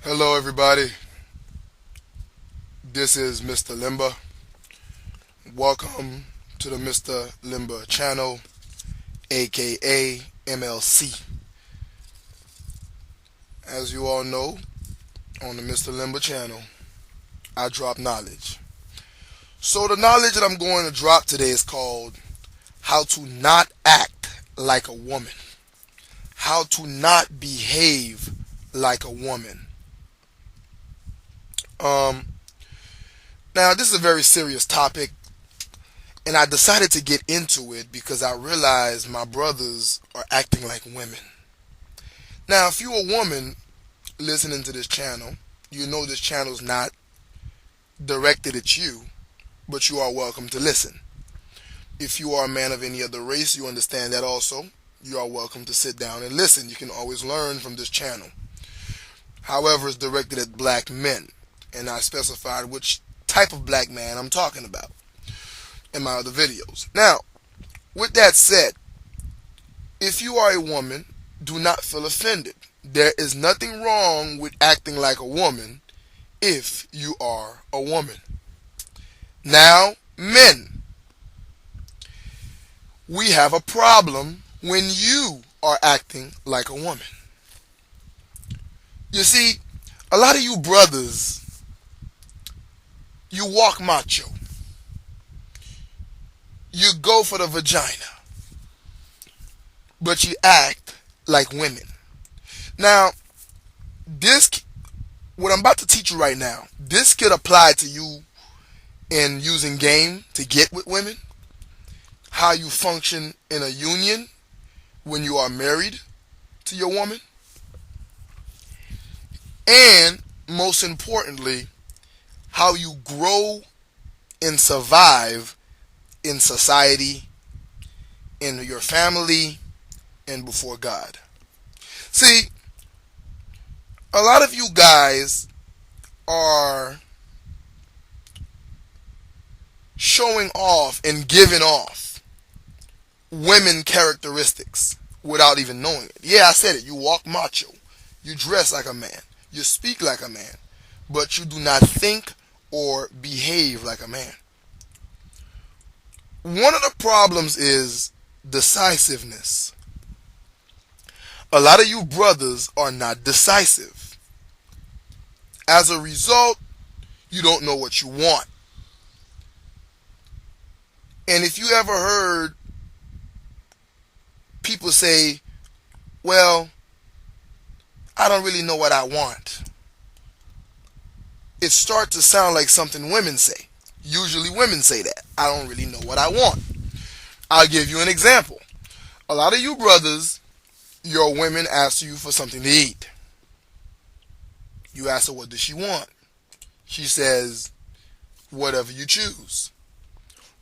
Hello everybody, this is Myster Lemba. Welcome to the Myster Lemba channel, aka MLC. As you all know, on the Myster Lemba channel, I drop knowledge. So the knowledge that I'm going to drop today is called how to not act like a woman. How to not behave like a woman. Now this is a very serious topic, and I decided to get into it because I realized my brothers are acting like women. Now, if you're a woman listening to this channel, you know this channel is not directed at you, but you are welcome to listen. If you are a man of any other race, you understand that also. You are welcome to sit down and listen. You can always learn from this channel. However, it's directed at black men, and I specified which type of black man I'm talking about in my other videos. Now, with that said, if you are a woman, do not feel offended. There is nothing wrong with acting like a woman if you are a woman. Now, men, we have a problem when you are acting like a woman. You see, a lot of you brothers, you walk macho. You go for the vagina. But you act like women. Now, what I'm about to teach you right now, this could apply to you in using game to get with women, how you function in a union when you are married to your woman, and most importantly, how you grow and survive in society, in your family, and before God. See, a lot of you guys are showing off and giving off women characteristics without even knowing it. Yeah, I said it. You walk macho. You dress like a man. You speak like a man. But you do not think or behave like a man. One of the problems is decisiveness. A lot of you brothers are not decisive. As a result, you don't know what you want. And if you ever heard people say, well, I don't really know what I want, it starts to sound like something women say. Usually women say that. I don't really know what I want. I'll give you an example. A lot of you brothers, your women ask you for something to eat. You ask her, what does she want? She says, whatever you choose.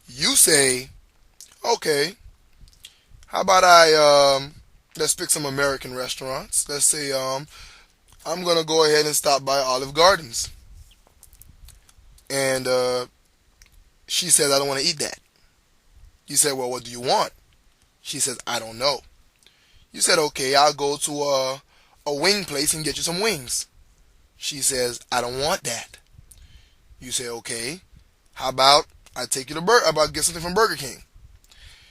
You say, okay, how about let's pick some American restaurants. Let's say I'm going to go ahead and stop by Olive Gardens. And she says, I don't want to eat that. You said, well, what do you want? She says, I don't know. You said, okay, I'll go to a wing place and get you some wings. She says, I don't want that. You say, okay, how about I take you to get something from Burger King?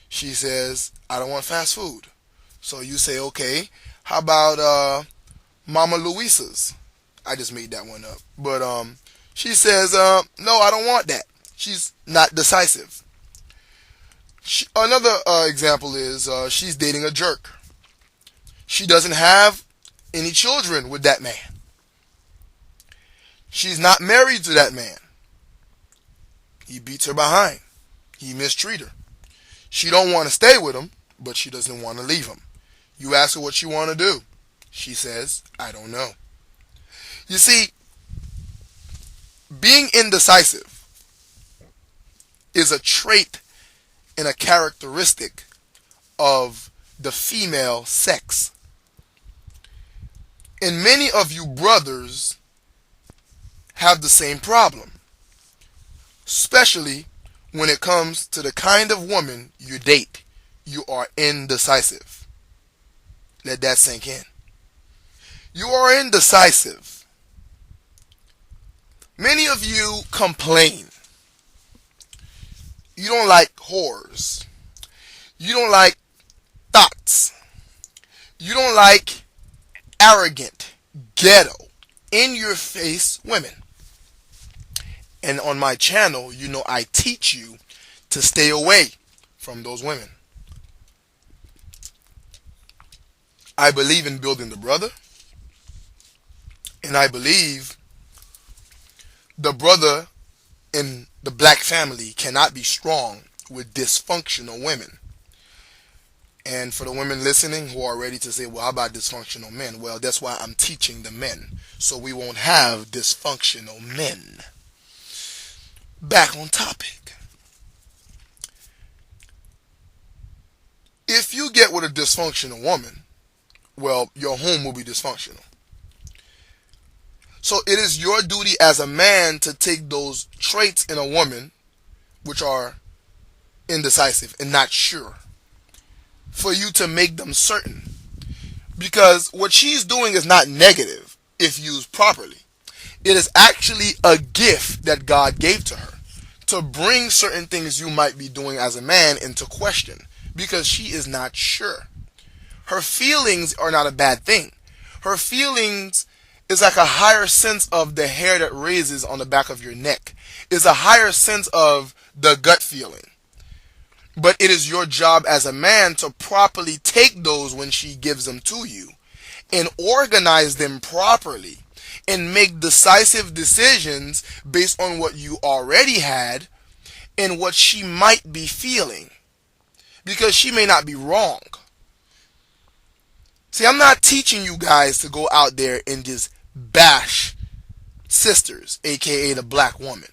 She says, I don't want fast food. So you say, okay, how about Mama Luisa's? I just made that one up. But she says, no, I don't want that. She's not decisive. Another example is she's dating a jerk. She doesn't have any children with that man. She's not married to that man. He beats her behind. He mistreats her. She don't want to stay with him, but she doesn't want to leave him. You ask her what she want to do. She says, I don't know. You see, being indecisive is a trait and a characteristic of the female sex. And many of you brothers have the same problem, especially when it comes to the kind of woman you date. You are indecisive. Let that sink in. You are indecisive Many of you complain. You don't like whores. You don't like thoughts. You don't like arrogant, ghetto, in your face women. And on my channel, you know I teach you to stay away from those women. I believe in building the brother. And I believe the brother in the black family cannot be strong with dysfunctional women. And for the women listening who are ready to say, well, how about dysfunctional men? Well, that's why I'm teaching the men, so we won't have dysfunctional men. Back on topic. If you get with a dysfunctional woman, well, your home will be dysfunctional. So it is your duty as a man to take those traits in a woman, which are indecisive and not sure, for you to make them certain. Because what she's doing is not negative if used properly. It is actually a gift that God gave to her to bring certain things you might be doing as a man into question, because she is not sure. Her feelings are not a bad thing. Her feelings is like a higher sense of the hair that raises on the back of your neck. It's a higher sense of the gut feeling. But it is your job as a man to properly take those when she gives them to you and organize them properly and make decisive decisions based on what you already had and what she might be feeling. Because she may not be wrong. See, I'm not teaching you guys to go out there and just bash sisters, aka the black woman.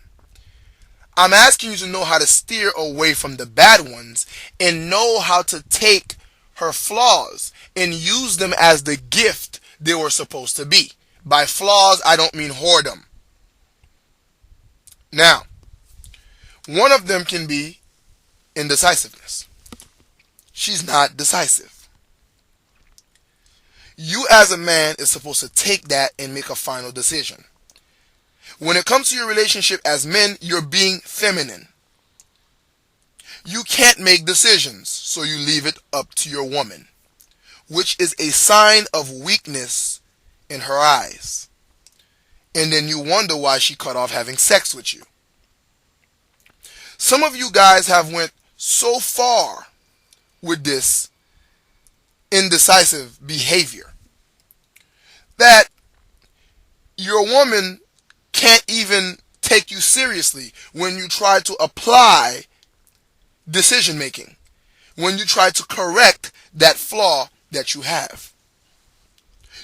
I'm asking you to know how to steer away from the bad ones and know how to take her flaws and use them as the gift they were supposed to be. By flaws, I don't mean whoredom. Now, one of them can be indecisiveness. She's not decisive. You as a man is supposed to take that and make a final decision. When it comes to your relationship as men, you're being feminine. You can't make decisions, so you leave it up to your woman, which is a sign of weakness in her eyes. And then you wonder why she cut off having sex with you. Some of you guys have went so far with this indecisive behavior that your woman can't even take you seriously when you try to apply decision making, when you try to correct that flaw that you have.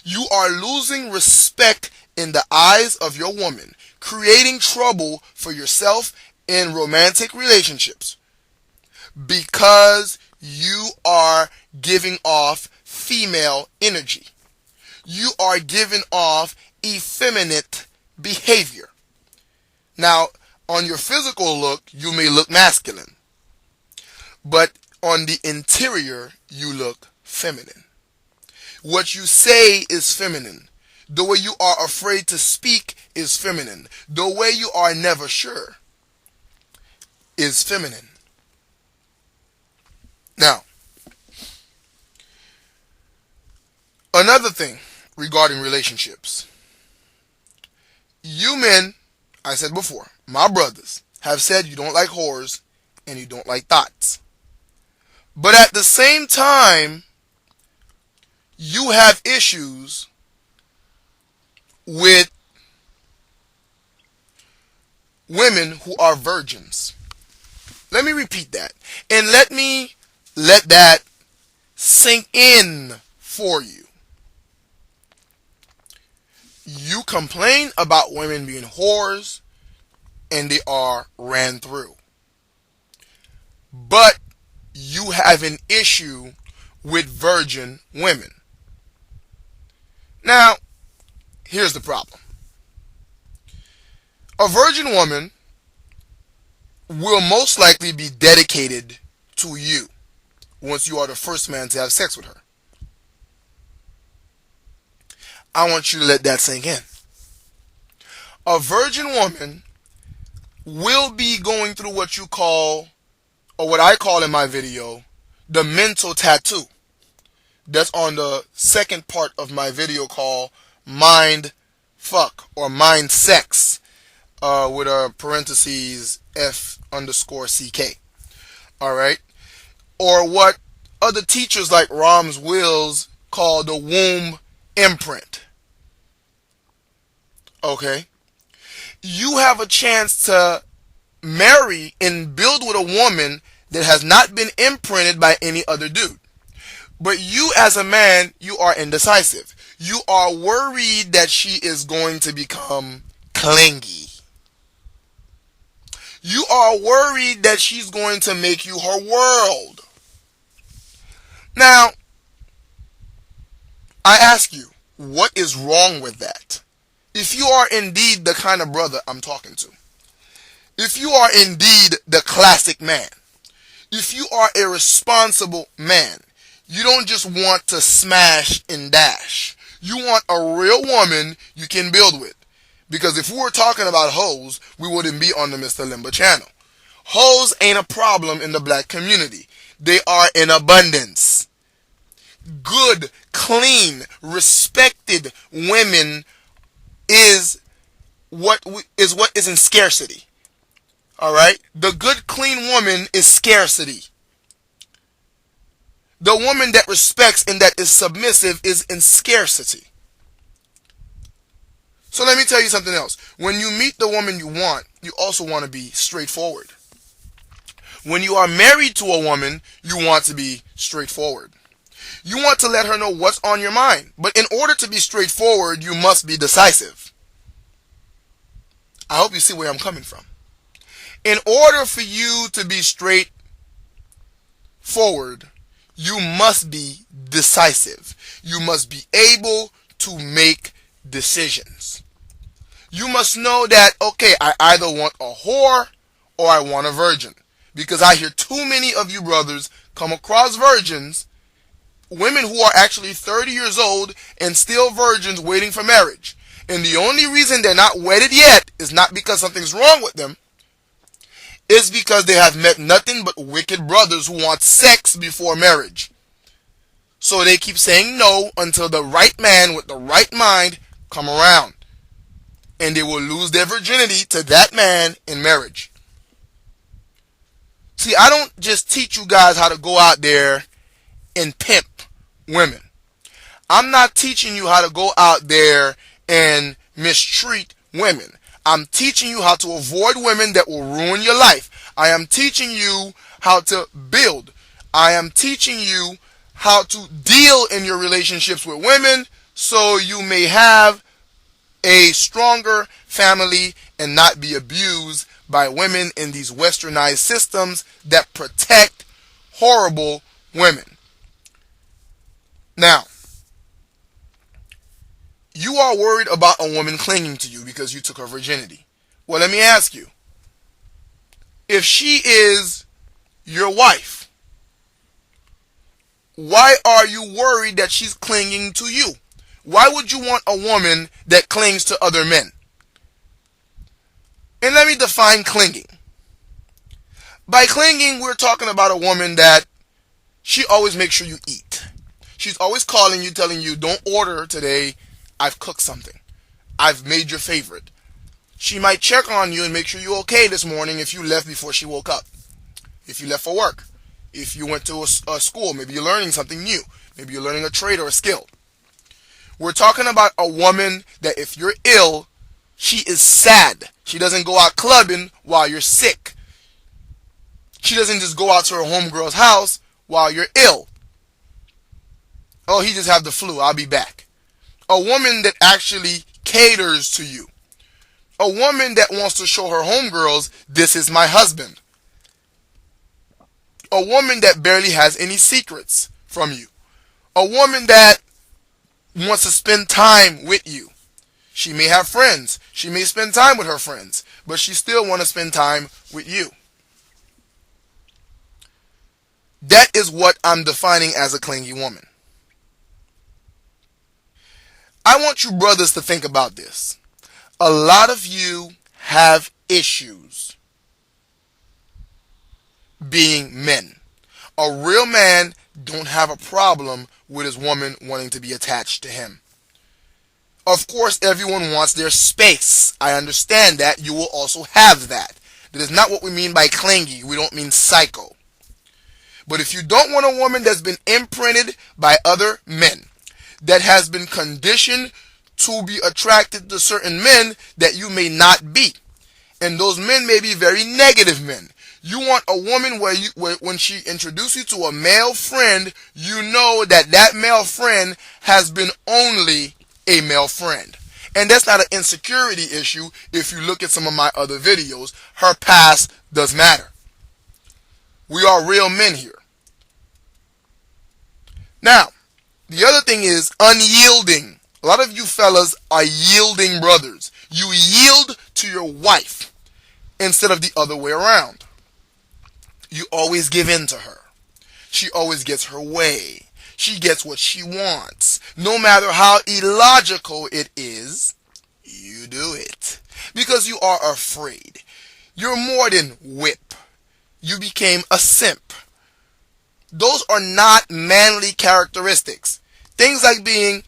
You are losing respect in the eyes of your woman, creating trouble for yourself in romantic relationships because you are giving off female energy. You are giving off effeminate behavior. Now, on your physical look, you may look masculine, but on the interior, you look feminine. What you say is feminine. The way you are afraid to speak is feminine. The way you are never sure is feminine. Now, another thing regarding relationships. You men, I said before, my brothers, have said you don't like whores and you don't like thoughts. But at the same time, you have issues with women who are virgins. Let me repeat that. And let that sink in for you. You complain about women being whores and they are ran through. But you have an issue with virgin women. Now, here's the problem. A virgin woman will most likely be dedicated to you once you are the first man to have sex with her. I want you to let that sink in. A virgin woman will be going through what you call, or what I call in my video, the mental tattoo. That's on the second part of my video called Mind Fuck or Mind Sex, with a parentheses F_CK. Alright? Or what other teachers like Roms Wills call the womb imprint. Okay? You have a chance to marry and build with a woman that has not been imprinted by any other dude. But you as a man, you are indecisive. You are worried that she is going to become clingy. You are worried that she's going to make you her world. Now, I ask you, what is wrong with that? If you are indeed the kind of brother I'm talking to, if you are indeed the classic man, if you are a responsible man, you don't just want to smash and dash. You want a real woman you can build with. Because if we were talking about hoes, we wouldn't be on the Myster Lemba channel. Hoes ain't a problem in the black community. They are in abundance. Good, clean, respected women is what is in scarcity. Alright? The good, clean woman is scarcity. The woman that respects and that is submissive is in scarcity. So let me tell you something else. When you meet the woman you want, you also want to be straightforward. When you are married to a woman, you want to be straightforward. You want to let her know what's on your mind. But in order to be straightforward, you must be decisive. I hope you see where I'm coming from. In order for you to be straightforward, you must be decisive. You must be able to make decisions. You must know that, okay, I either want a whore or I want a virgin. Because I hear too many of you brothers come across virgins, women who are actually 30 years old and still virgins waiting for marriage. And the only reason they're not wedded yet is not because something's wrong with them. It's because they have met nothing but wicked brothers who want sex before marriage. So they keep saying no until the right man with the right mind come around. And they will lose their virginity to that man in marriage. See, I don't just teach you guys how to go out there and pimp women. I'm not teaching you how to go out there and mistreat women. I'm teaching you how to avoid women that will ruin your life. I am teaching you how to build. I am teaching you how to deal in your relationships with women so you may have a stronger family and not be abused by women in these westernized systems that protect horrible women. Now, you are worried about a woman clinging to you because you took her virginity. Well, let me ask you. If she is your wife, why are you worried that she's clinging to you? Why would you want a woman that clings to other men? And let me define clinging. By clinging, we're talking about a woman that she always makes sure you eat. She's always calling you, telling you, don't order today. I've cooked something. I've made your favorite. She might check on you and make sure you're okay this morning if you left before she woke up. If you left for work. If you went to a school, maybe you're learning something new. Maybe you're learning a trade or a skill. We're talking about a woman that if you're ill, she is sad. She doesn't go out clubbing while you're sick. She doesn't just go out to her homegirl's house while you're ill. Oh, he just have the flu. I'll be back. A woman that actually caters to you. A woman that wants to show her homegirls, this is my husband. A woman that barely has any secrets from you. A woman that wants to spend time with you. She may have friends. She may spend time with her friends. But she still wants to spend time with you. That is what I'm defining as a clingy woman. I want you brothers to think about this. A lot of you have issues being men. A real man don't have a problem with his woman wanting to be attached to him. Of course, everyone wants their space. I understand that. You will also have that. That is not what we mean by clingy. We don't mean psycho. But if you don't want a woman that's been imprinted by other men, that has been conditioned to be attracted to certain men that you may not be, and those men may be very negative men. You want a woman where when she introduces you to a male friend, you know that that male friend has been only a male friend. And that's not an insecurity issue. If you look at some of my other videos, her past does matter. We are real men here. Now, the other thing is unyielding. A lot of you fellas are yielding brothers. You yield to your wife instead of the other way around. You always give in to her. She always gets her way. She gets what she wants. No matter how illogical it is, you do it. Because you are afraid. You're more than whip. You became a simp. Those are not manly characteristics. Things like being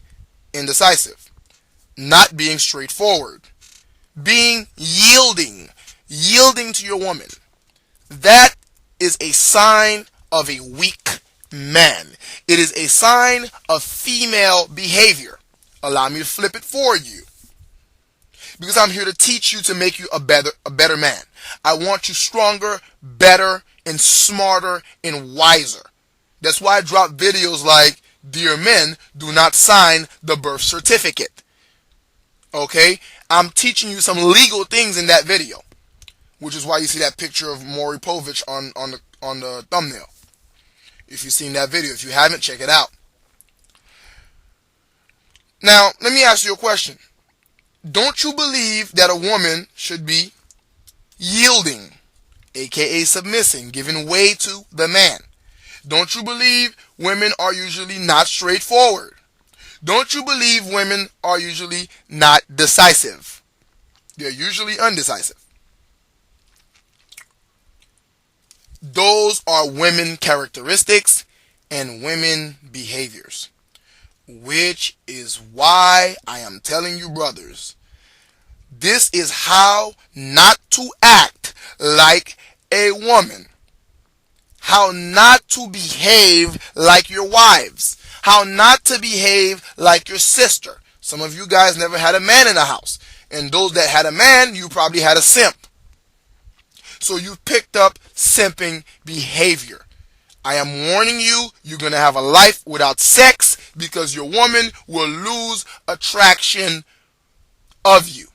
indecisive, not being straightforward, being yielding to your woman. That is a sign of a weak man. It is a sign of female behavior. Allow me to flip it for you, because I'm here to teach you to make you a better man. I want you stronger, better, and smarter and wiser. That's why I drop videos like, dear men, do not sign the birth certificate. Okay? I'm teaching you some legal things in that video, which is why you see that picture of Maury Povich on the thumbnail. If you've seen that video. If you haven't, check it out. Now, let me ask you a question. Don't you believe that a woman should be yielding, aka submissing, giving way to the man? Don't you believe women are usually not straightforward? Don't you believe women are usually not decisive? They're usually undecisive. Those are women characteristics and women behaviors. Which is why I am telling you, brothers, this is how not to act like a woman. How not to behave like your wives. How not to behave like your sister. Some of you guys never had a man in the house. And those that had a man, you probably had a simp. So you picked up simping behavior. I am warning you, you're going to have a life without sex because your woman will lose attraction of you.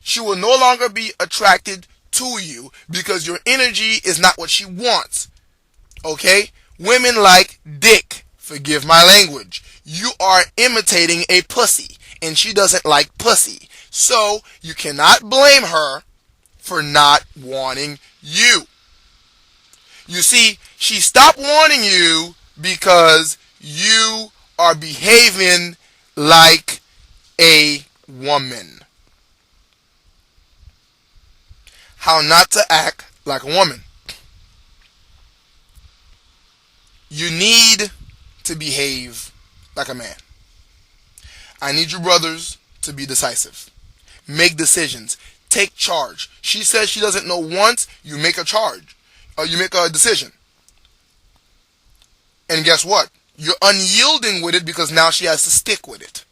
She will no longer be attracted to you because your energy is not what she wants. Okay? Women like dick. Forgive my language. You are imitating a pussy and she doesn't like pussy. So you cannot blame her for not wanting you. You see, she stopped wanting you because you are behaving like a woman. How not to act like a woman. You need to behave like a man. I need you brothers to be decisive. Make decisions. Take charge. She says she doesn't know once, you make a charge. Or you make a decision. And guess what? You're unyielding with it because now she has to stick with it.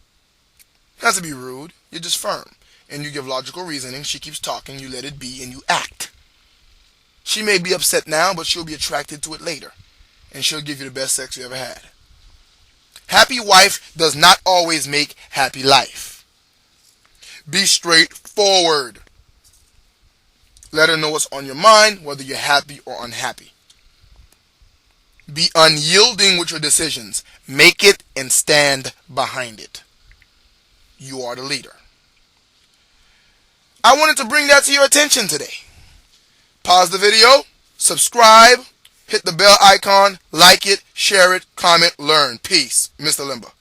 Not to be rude. You're just firm. And you give logical reasoning. She keeps talking. You let it be and you act. She may be upset now, but she'll be attracted to it later. And she'll give you the best sex you ever had. Happy wife does not always make happy life. Be straightforward. Let her know what's on your mind, whether you're happy or unhappy. Be unyielding with your decisions. Make it and stand behind it. You are the leader. I wanted to bring that to your attention today. Pause the video, subscribe, hit the bell icon, like it, share it, comment, learn. Peace. Myster Lemba.